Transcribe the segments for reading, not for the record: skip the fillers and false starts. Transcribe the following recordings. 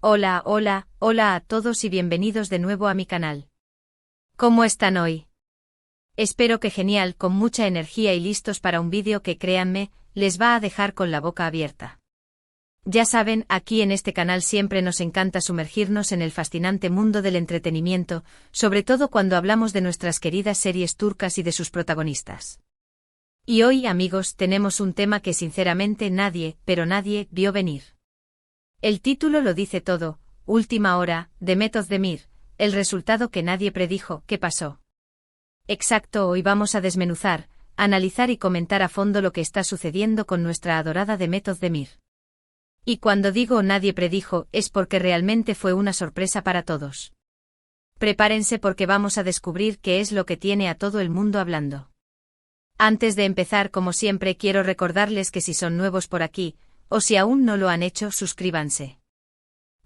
Hola, hola, hola a todos y bienvenidos de nuevo a mi canal. ¿Cómo están hoy? Espero que genial, con mucha energía y listos para un vídeo que, créanme, les va a dejar con la boca abierta. Ya saben, aquí en este canal siempre nos encanta sumergirnos en el fascinante mundo del entretenimiento, sobre todo cuando hablamos de nuestras queridas series turcas y de sus protagonistas. Y hoy, amigos, tenemos un tema que sinceramente nadie, pero nadie, vio venir. El título lo dice todo: Última hora, Demet Özdemir, el resultado que nadie predijo. ¿Qué pasó? Exacto, hoy vamos a desmenuzar, analizar y comentar a fondo lo que está sucediendo con nuestra adorada Demet Özdemir. Y cuando digo nadie predijo, es porque realmente fue una sorpresa para todos. Prepárense porque vamos a descubrir qué es lo que tiene a todo el mundo hablando. Antes de empezar, como siempre, quiero recordarles que si son nuevos por aquí, o si aún no lo han hecho, suscríbanse.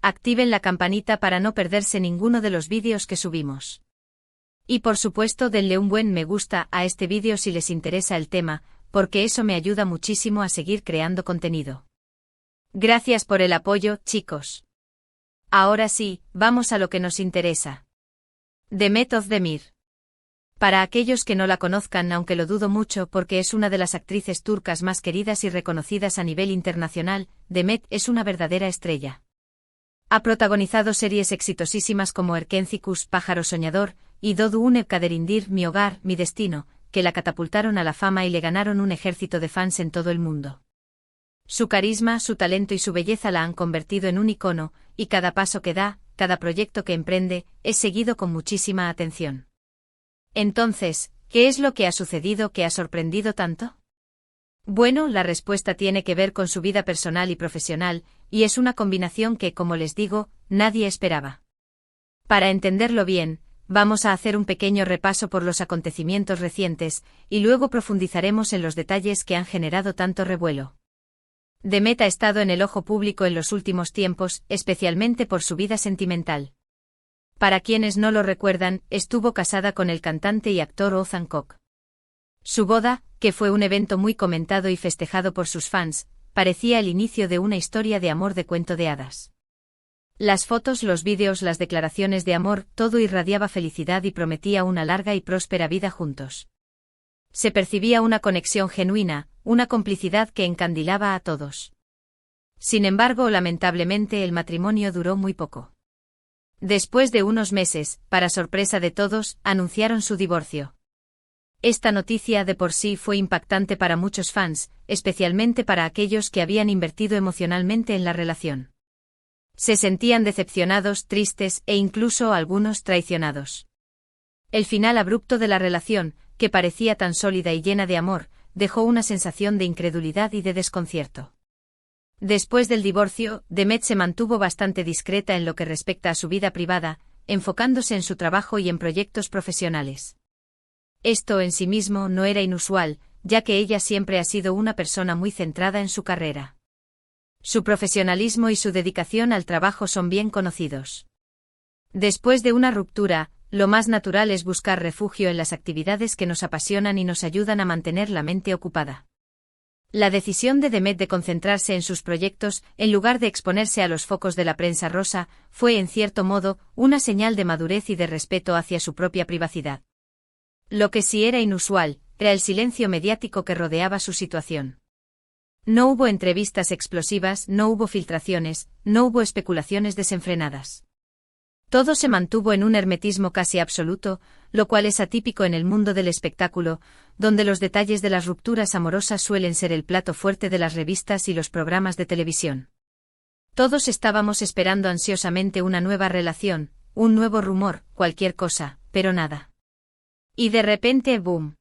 Activen la campanita para no perderse ninguno de los vídeos que subimos. Y por supuesto denle un buen me gusta a este vídeo si les interesa el tema, porque eso me ayuda muchísimo a seguir creando contenido. Gracias por el apoyo, chicos. Ahora sí, vamos a lo que nos interesa. Demet Özdemir. Para aquellos que no la conozcan, aunque lo dudo mucho porque es una de las actrices turcas más queridas y reconocidas a nivel internacional, Demet es una verdadera estrella. Ha protagonizado series exitosísimas como Erkencikus, Pájaro Soñador, y Doğduğun Kaderindir, Mi Hogar, Mi Destino, que la catapultaron a la fama y le ganaron un ejército de fans en todo el mundo. Su carisma, su talento y su belleza la han convertido en un icono, y cada paso que da, cada proyecto que emprende, es seguido con muchísima atención. Entonces, ¿qué es lo que ha sucedido que ha sorprendido tanto? Bueno, la respuesta tiene que ver con su vida personal y profesional, y es una combinación que, como les digo, nadie esperaba. Para entenderlo bien, vamos a hacer un pequeño repaso por los acontecimientos recientes, y luego profundizaremos en los detalles que han generado tanto revuelo. Demet ha estado en el ojo público en los últimos tiempos, especialmente por su vida sentimental. Para quienes no lo recuerdan, estuvo casada con el cantante y actor Ozan Koç. Su boda, que fue un evento muy comentado y festejado por sus fans, parecía el inicio de una historia de amor de cuento de hadas. Las fotos, los vídeos, las declaraciones de amor, todo irradiaba felicidad y prometía una larga y próspera vida juntos. Se percibía una conexión genuina, una complicidad que encandilaba a todos. Sin embargo, lamentablemente el matrimonio duró muy poco. Después de unos meses, para sorpresa de todos, anunciaron su divorcio. Esta noticia de por sí fue impactante para muchos fans, especialmente para aquellos que habían invertido emocionalmente en la relación. Se sentían decepcionados, tristes e incluso algunos traicionados. El final abrupto de la relación, que parecía tan sólida y llena de amor, dejó una sensación de incredulidad y de desconcierto. Después del divorcio, Demet se mantuvo bastante discreta en lo que respecta a su vida privada, enfocándose en su trabajo y en proyectos profesionales. Esto en sí mismo no era inusual, ya que ella siempre ha sido una persona muy centrada en su carrera. Su profesionalismo y su dedicación al trabajo son bien conocidos. Después de una ruptura, lo más natural es buscar refugio en las actividades que nos apasionan y nos ayudan a mantener la mente ocupada. La decisión de Demet de concentrarse en sus proyectos, en lugar de exponerse a los focos de la prensa rosa, fue en cierto modo, una señal de madurez y de respeto hacia su propia privacidad. Lo que sí era inusual, era el silencio mediático que rodeaba su situación. No hubo entrevistas explosivas, no hubo filtraciones, no hubo especulaciones desenfrenadas. Todo se mantuvo en un hermetismo casi absoluto, lo cual es atípico en el mundo del espectáculo, donde los detalles de las rupturas amorosas suelen ser el plato fuerte de las revistas y los programas de televisión. Todos estábamos esperando ansiosamente una nueva relación, un nuevo rumor, cualquier cosa, pero nada. Y de repente, ¡boom!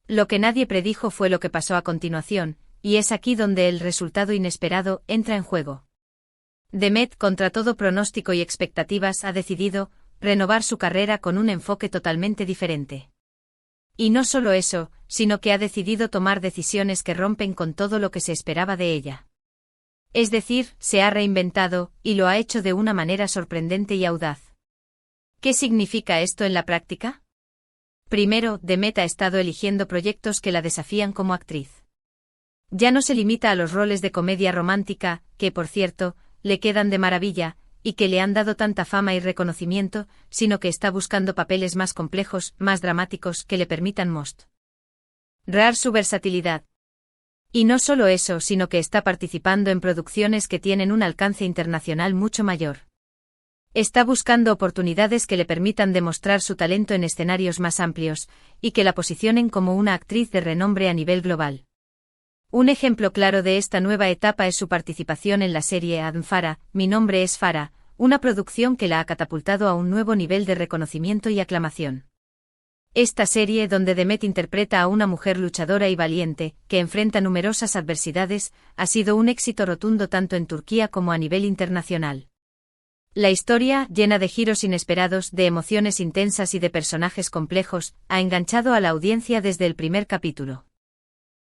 Lo que nadie predijo fue lo que pasó a continuación, y es aquí donde el resultado inesperado entra en juego. Demet, contra todo pronóstico y expectativas, ha decidido renovar su carrera con un enfoque totalmente diferente. Y no solo eso, sino que ha decidido tomar decisiones que rompen con todo lo que se esperaba de ella. Es decir, se ha reinventado, y lo ha hecho de una manera sorprendente y audaz. ¿Qué significa esto en la práctica? Primero, Demet ha estado eligiendo proyectos que la desafían como actriz. Ya no se limita a los roles de comedia romántica, que, por cierto, le quedan de maravilla, y que le han dado tanta fama y reconocimiento, sino que está buscando papeles más complejos, más dramáticos, que le permitan mostrar su versatilidad. Y no solo eso, sino que está participando en producciones que tienen un alcance internacional mucho mayor. Está buscando oportunidades que le permitan demostrar su talento en escenarios más amplios, y que la posicionen como una actriz de renombre a nivel global. Un ejemplo claro de esta nueva etapa es su participación en la serie I'm Farah, Mi nombre es Farah, una producción que la ha catapultado a un nuevo nivel de reconocimiento y aclamación. Esta serie, donde Demet interpreta a una mujer luchadora y valiente, que enfrenta numerosas adversidades, ha sido un éxito rotundo tanto en Turquía como a nivel internacional. La historia, llena de giros inesperados, de emociones intensas y de personajes complejos, ha enganchado a la audiencia desde el primer capítulo.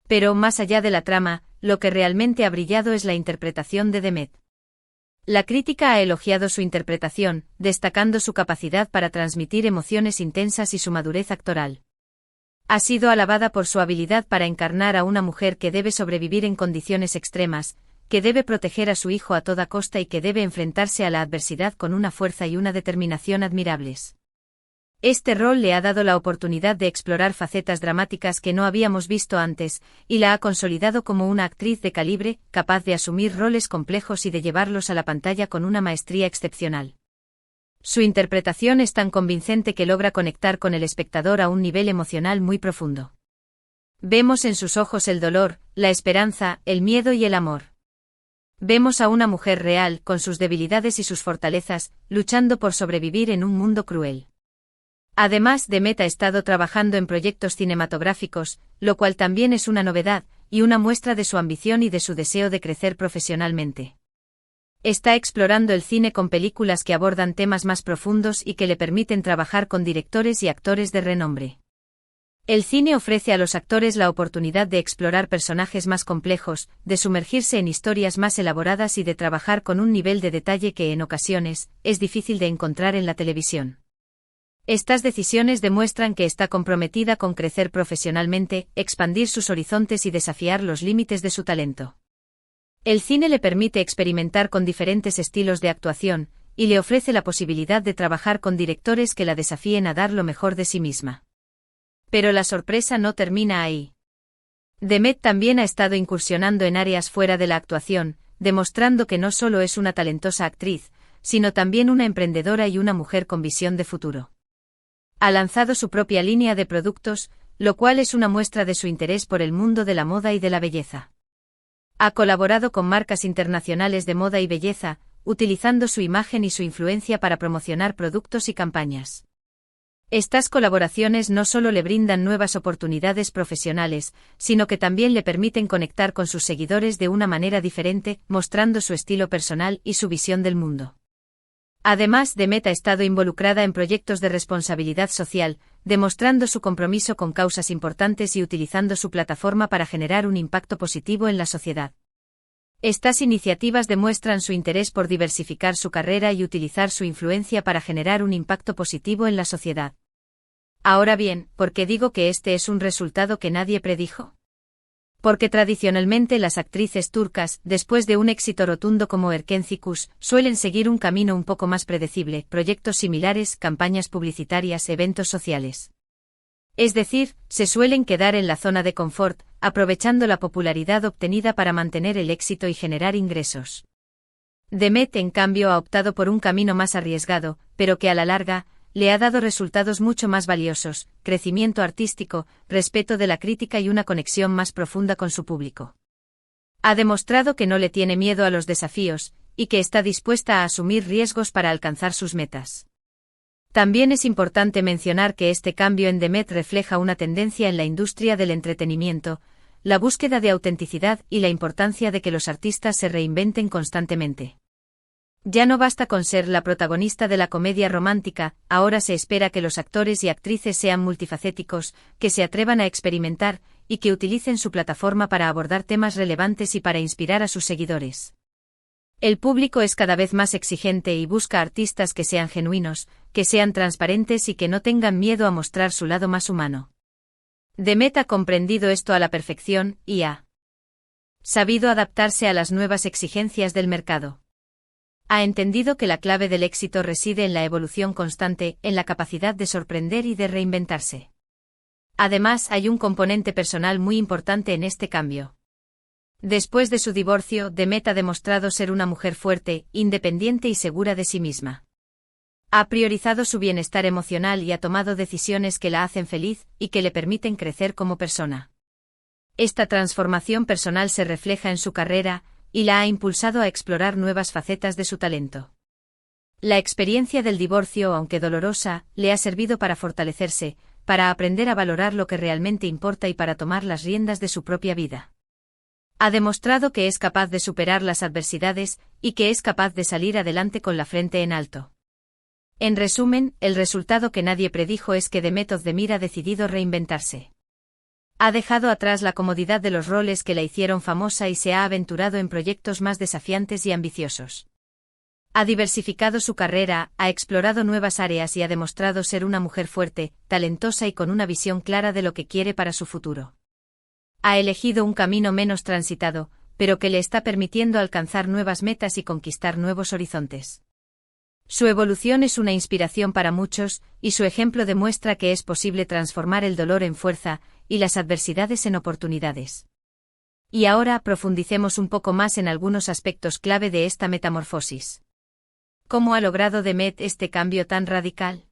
Pero, más allá de la trama, lo que realmente ha brillado es la interpretación de Demet. La crítica ha elogiado su interpretación, destacando su capacidad para transmitir emociones intensas y su madurez actoral. Ha sido alabada por su habilidad para encarnar a una mujer que debe sobrevivir en condiciones extremas, que debe proteger a su hijo a toda costa y que debe enfrentarse a la adversidad con una fuerza y una determinación admirables. Este rol le ha dado la oportunidad de explorar facetas dramáticas que no habíamos visto antes, y la ha consolidado como una actriz de calibre, capaz de asumir roles complejos y de llevarlos a la pantalla con una maestría excepcional. Su interpretación es tan convincente que logra conectar con el espectador a un nivel emocional muy profundo. Vemos en sus ojos el dolor, la esperanza, el miedo y el amor. Vemos a una mujer real, con sus debilidades y sus fortalezas, luchando por sobrevivir en un mundo cruel. Además, Demet ha estado trabajando en proyectos cinematográficos, lo cual también es una novedad, y una muestra de su ambición y de su deseo de crecer profesionalmente. Está explorando el cine con películas que abordan temas más profundos y que le permiten trabajar con directores y actores de renombre. El cine ofrece a los actores la oportunidad de explorar personajes más complejos, de sumergirse en historias más elaboradas y de trabajar con un nivel de detalle que en ocasiones es difícil de encontrar en la televisión. Estas decisiones demuestran que está comprometida con crecer profesionalmente, expandir sus horizontes y desafiar los límites de su talento. El cine le permite experimentar con diferentes estilos de actuación, y le ofrece la posibilidad de trabajar con directores que la desafíen a dar lo mejor de sí misma. Pero la sorpresa no termina ahí. Demet también ha estado incursionando en áreas fuera de la actuación, demostrando que no solo es una talentosa actriz, sino también una emprendedora y una mujer con visión de futuro. Ha lanzado su propia línea de productos, lo cual es una muestra de su interés por el mundo de la moda y de la belleza. Ha colaborado con marcas internacionales de moda y belleza, utilizando su imagen y su influencia para promocionar productos y campañas. Estas colaboraciones no solo le brindan nuevas oportunidades profesionales, sino que también le permiten conectar con sus seguidores de una manera diferente, mostrando su estilo personal y su visión del mundo. Además, Demet ha estado involucrada en proyectos de responsabilidad social, demostrando su compromiso con causas importantes y utilizando su plataforma para generar un impacto positivo en la sociedad. Estas iniciativas demuestran su interés por diversificar su carrera y utilizar su influencia para generar un impacto positivo en la sociedad. Ahora bien, ¿por qué digo que este es un resultado que nadie predijo? Porque tradicionalmente las actrices turcas, después de un éxito rotundo como Erken Cikus, suelen seguir un camino un poco más predecible, proyectos similares, campañas publicitarias, eventos sociales. Es decir, se suelen quedar en la zona de confort, aprovechando la popularidad obtenida para mantener el éxito y generar ingresos. Demet, en cambio, ha optado por un camino más arriesgado, pero que a la larga le ha dado resultados mucho más valiosos, crecimiento artístico, respeto de la crítica y una conexión más profunda con su público. Ha demostrado que no le tiene miedo a los desafíos, y que está dispuesta a asumir riesgos para alcanzar sus metas. También es importante mencionar que este cambio en Demet refleja una tendencia en la industria del entretenimiento, la búsqueda de autenticidad y la importancia de que los artistas se reinventen constantemente. Ya no basta con ser la protagonista de la comedia romántica, ahora se espera que los actores y actrices sean multifacéticos, que se atrevan a experimentar, y que utilicen su plataforma para abordar temas relevantes y para inspirar a sus seguidores. El público es cada vez más exigente y busca artistas que sean genuinos, que sean transparentes y que no tengan miedo a mostrar su lado más humano. Demet ha comprendido esto a la perfección, y ha sabido adaptarse a las nuevas exigencias del mercado. Ha entendido que la clave del éxito reside en la evolución constante, en la capacidad de sorprender y de reinventarse. Además, hay un componente personal muy importante en este cambio. Después de su divorcio, Demet ha demostrado ser una mujer fuerte, independiente y segura de sí misma. Ha priorizado su bienestar emocional y ha tomado decisiones que la hacen feliz y que le permiten crecer como persona. Esta transformación personal se refleja en su carrera y la ha impulsado a explorar nuevas facetas de su talento. La experiencia del divorcio, aunque dolorosa, le ha servido para fortalecerse, para aprender a valorar lo que realmente importa y para tomar las riendas de su propia vida. Ha demostrado que es capaz de superar las adversidades y que es capaz de salir adelante con la frente en alto. En resumen, el resultado que nadie predijo es que Demet Özdemir ha decidido reinventarse. Ha dejado atrás la comodidad de los roles que la hicieron famosa y se ha aventurado en proyectos más desafiantes y ambiciosos. Ha diversificado su carrera, ha explorado nuevas áreas y ha demostrado ser una mujer fuerte, talentosa y con una visión clara de lo que quiere para su futuro. Ha elegido un camino menos transitado, pero que le está permitiendo alcanzar nuevas metas y conquistar nuevos horizontes. Su evolución es una inspiración para muchos, y su ejemplo demuestra que es posible transformar el dolor en fuerza y las adversidades en oportunidades. Y ahora profundicemos un poco más en algunos aspectos clave de esta metamorfosis. ¿Cómo ha logrado Demet este cambio tan radical?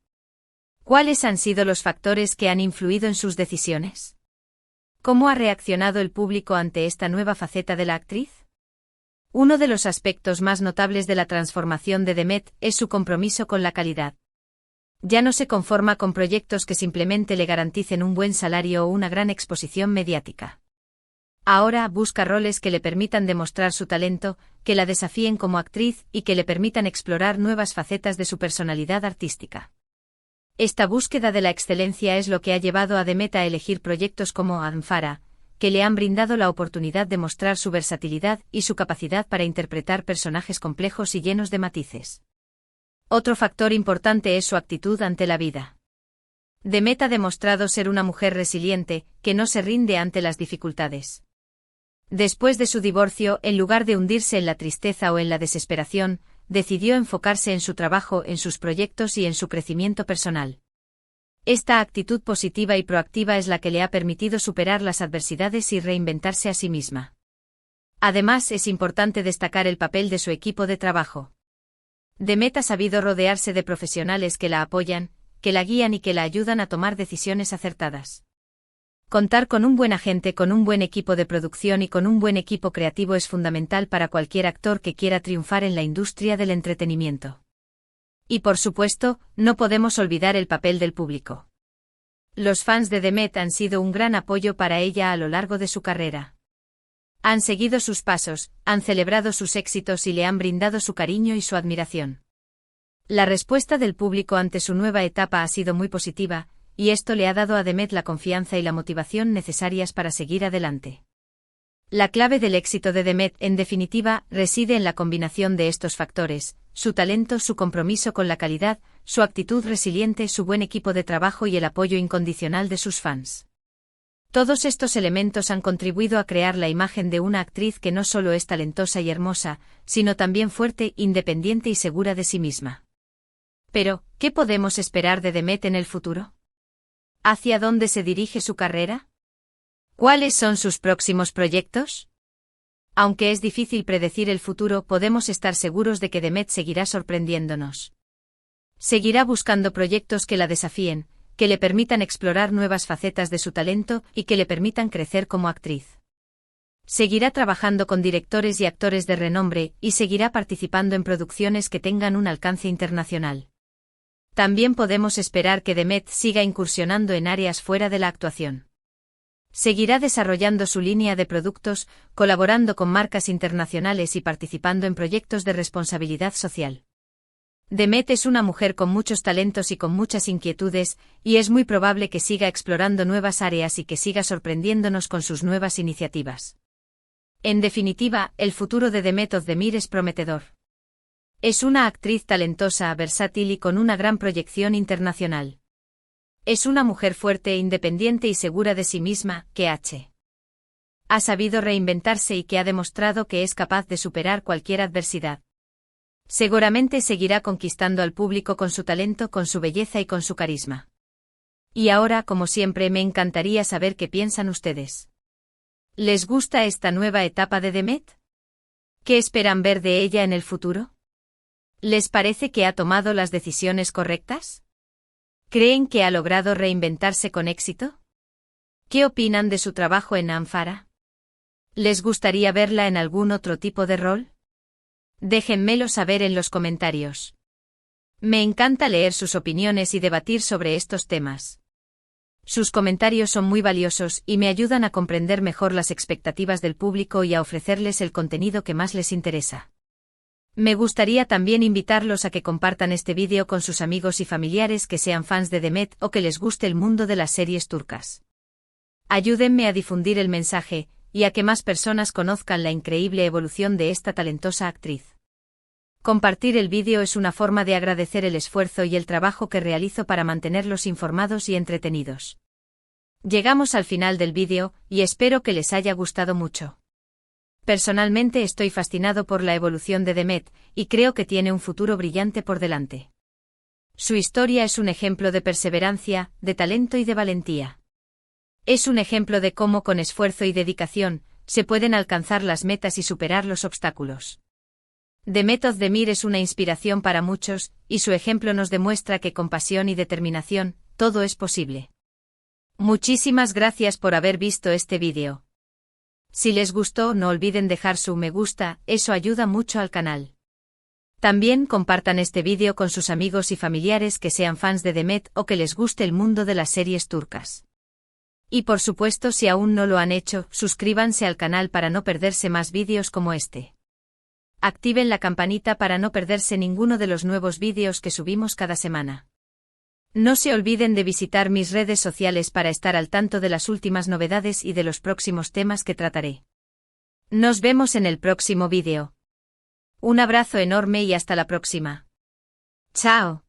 ¿Cuáles han sido los factores que han influido en sus decisiones? ¿Cómo ha reaccionado el público ante esta nueva faceta de la actriz? Uno de los aspectos más notables de la transformación de Demet es su compromiso con la calidad. Ya no se conforma con proyectos que simplemente le garanticen un buen salario o una gran exposición mediática. Ahora busca roles que le permitan demostrar su talento, que la desafíen como actriz y que le permitan explorar nuevas facetas de su personalidad artística. Esta búsqueda de la excelencia es lo que ha llevado a Demet a elegir proyectos como Anfara, que le han brindado la oportunidad de mostrar su versatilidad y su capacidad para interpretar personajes complejos y llenos de matices. Otro factor importante es su actitud ante la vida. Demet ha demostrado ser una mujer resiliente, que no se rinde ante las dificultades. Después de su divorcio, en lugar de hundirse en la tristeza o en la desesperación, decidió enfocarse en su trabajo, en sus proyectos y en su crecimiento personal. Esta actitud positiva y proactiva es la que le ha permitido superar las adversidades y reinventarse a sí misma. Además, es importante destacar el papel de su equipo de trabajo. Demet ha sabido rodearse de profesionales que la apoyan, que la guían y que la ayudan a tomar decisiones acertadas. Contar con un buen agente, con un buen equipo de producción y con un buen equipo creativo es fundamental para cualquier actor que quiera triunfar en la industria del entretenimiento. Y por supuesto, no podemos olvidar el papel del público. Los fans de Demet han sido un gran apoyo para ella a lo largo de su carrera. Han seguido sus pasos, han celebrado sus éxitos y le han brindado su cariño y su admiración. La respuesta del público ante su nueva etapa ha sido muy positiva, y esto le ha dado a Demet la confianza y la motivación necesarias para seguir adelante. La clave del éxito de Demet, en definitiva, reside en la combinación de estos factores: su talento, su compromiso con la calidad, su actitud resiliente, su buen equipo de trabajo y el apoyo incondicional de sus fans. Todos estos elementos han contribuido a crear la imagen de una actriz que no solo es talentosa y hermosa, sino también fuerte, independiente y segura de sí misma. Pero, ¿qué podemos esperar de Demet en el futuro? ¿Hacia dónde se dirige su carrera? ¿Cuáles son sus próximos proyectos? Aunque es difícil predecir el futuro, podemos estar seguros de que Demet seguirá sorprendiéndonos. Seguirá buscando proyectos que la desafíen, que le permitan explorar nuevas facetas de su talento y que le permitan crecer como actriz. Seguirá trabajando con directores y actores de renombre y seguirá participando en producciones que tengan un alcance internacional. También podemos esperar que Demet siga incursionando en áreas fuera de la actuación. Seguirá desarrollando su línea de productos, colaborando con marcas internacionales y participando en proyectos de responsabilidad social. Demet es una mujer con muchos talentos y con muchas inquietudes, y es muy probable que siga explorando nuevas áreas y que siga sorprendiéndonos con sus nuevas iniciativas. En definitiva, el futuro de Demet Özdemir es prometedor. Es una actriz talentosa, versátil y con una gran proyección internacional. Es una mujer fuerte, independiente y segura de sí misma, que ha sabido reinventarse y que ha demostrado que es capaz de superar cualquier adversidad. Seguramente seguirá conquistando al público con su talento, con su belleza y con su carisma. Y ahora, como siempre, me encantaría saber qué piensan ustedes. ¿Les gusta esta nueva etapa de Demet? ¿Qué esperan ver de ella en el futuro? ¿Les parece que ha tomado las decisiones correctas? ¿Creen que ha logrado reinventarse con éxito? ¿Qué opinan de su trabajo en Amphara? ¿Les gustaría verla en algún otro tipo de rol? Déjenmelo saber en los comentarios. Me encanta leer sus opiniones y debatir sobre estos temas. Sus comentarios son muy valiosos y me ayudan a comprender mejor las expectativas del público y a ofrecerles el contenido que más les interesa. Me gustaría también invitarlos a que compartan este vídeo con sus amigos y familiares que sean fans de Demet o que les guste el mundo de las series turcas. Ayúdenme a difundir el mensaje y a que más personas conozcan la increíble evolución de esta talentosa actriz. Compartir el vídeo es una forma de agradecer el esfuerzo y el trabajo que realizo para mantenerlos informados y entretenidos. Llegamos al final del vídeo y espero que les haya gustado mucho. Personalmente estoy fascinado por la evolución de Demet y creo que tiene un futuro brillante por delante. Su historia es un ejemplo de perseverancia, de talento y de valentía. Es un ejemplo de cómo con esfuerzo y dedicación se pueden alcanzar las metas y superar los obstáculos. Demet Özdemir es una inspiración para muchos, y su ejemplo nos demuestra que con pasión y determinación, todo es posible. Muchísimas gracias por haber visto este vídeo. Si les gustó, no olviden dejar su me gusta, eso ayuda mucho al canal. También compartan este vídeo con sus amigos y familiares que sean fans de Demet o que les guste el mundo de las series turcas. Y por supuesto, si aún no lo han hecho, suscríbanse al canal para no perderse más vídeos como este. Activen la campanita para no perderse ninguno de los nuevos vídeos que subimos cada semana. No se olviden de visitar mis redes sociales para estar al tanto de las últimas novedades y de los próximos temas que trataré. Nos vemos en el próximo vídeo. Un abrazo enorme y hasta la próxima. Chao.